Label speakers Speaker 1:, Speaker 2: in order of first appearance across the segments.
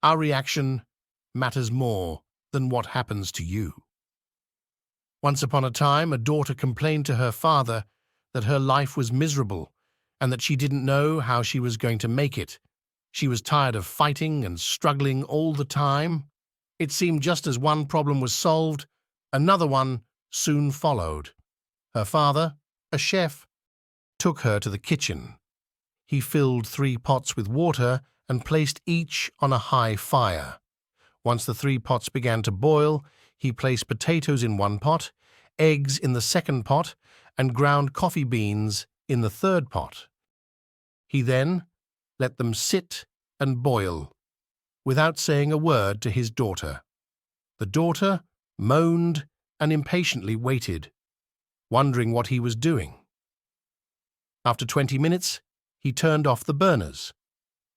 Speaker 1: Our reaction matters more than what happens to you. Once upon a time, a daughter complained to her father that her life was miserable and that she didn't know how she was going to make it. She was tired of fighting and struggling all the time. It seemed just as one problem was solved, another one soon followed. Her father, a chef, took her to the kitchen. He filled 3 pots with water and placed each on a high fire. Once the 3 pots began to boil, he placed potatoes in 1 pot, eggs in the 2nd pot, and ground coffee beans in the 3rd pot. He then let them sit and boil, without saying a word to his daughter. The daughter moaned and impatiently waited, wondering what he was doing. After 20 minutes, he turned off the burners.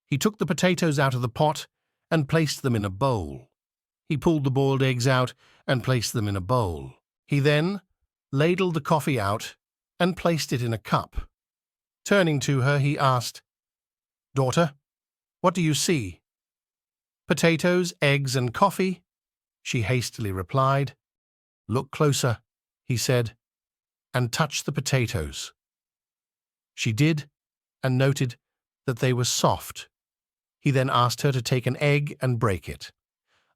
Speaker 1: He took the potatoes out of the pot and placed them in a bowl. He pulled the boiled eggs out and placed them in a bowl. He then ladled the coffee out and placed it in a cup. Turning to her, he asked, "Daughter, what do you see?" "Potatoes, eggs, and coffee," she hastily replied. "Look closer," he said, "and touch the potatoes." She did, and noted that they were soft. He then asked her to take an egg and break it.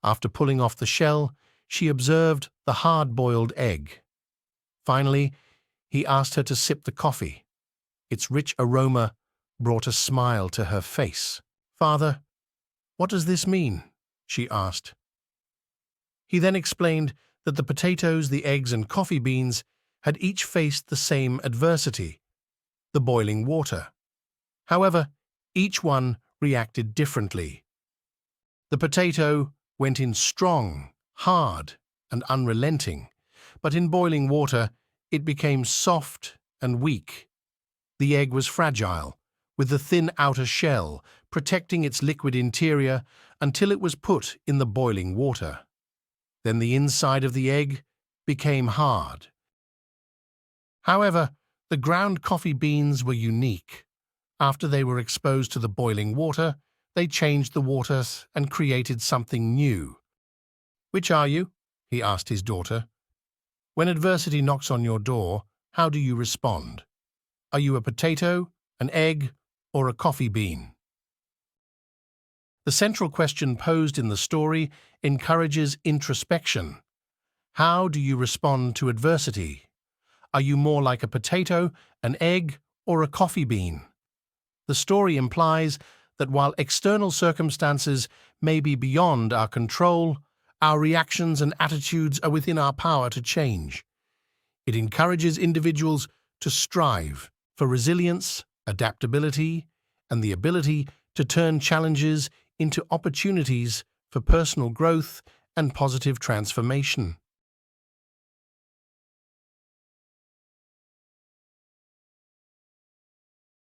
Speaker 1: After pulling off the shell, she observed the hard-boiled egg. Finally, he asked her to sip the coffee. Its rich aroma brought a smile to her face. "Father, what does this mean?" she asked. He then explained that the potatoes, the eggs, and coffee beans had each faced the same adversity, the boiling water. However, each one reacted differently. The potato went in strong, hard, and unrelenting, but in boiling water it became soft and weak. The egg was fragile, with the thin outer shell protecting its liquid interior until it was put in the boiling water. Then the inside of the egg became hard. However, the ground coffee beans were unique. After they were exposed to the boiling water, they changed the water and created something new. "Which are you?" he asked his daughter. "When adversity knocks on your door, how do you respond? Are you a potato, an egg, or a coffee bean?" The central question posed in the story encourages introspection. How do you respond to adversity? Are you more like a potato, an egg, or a coffee bean? The story implies that while external circumstances may be beyond our control, our reactions and attitudes are within our power to change. It encourages individuals to strive for resilience, adaptability, and the ability to turn challenges into opportunities for personal growth and positive transformation.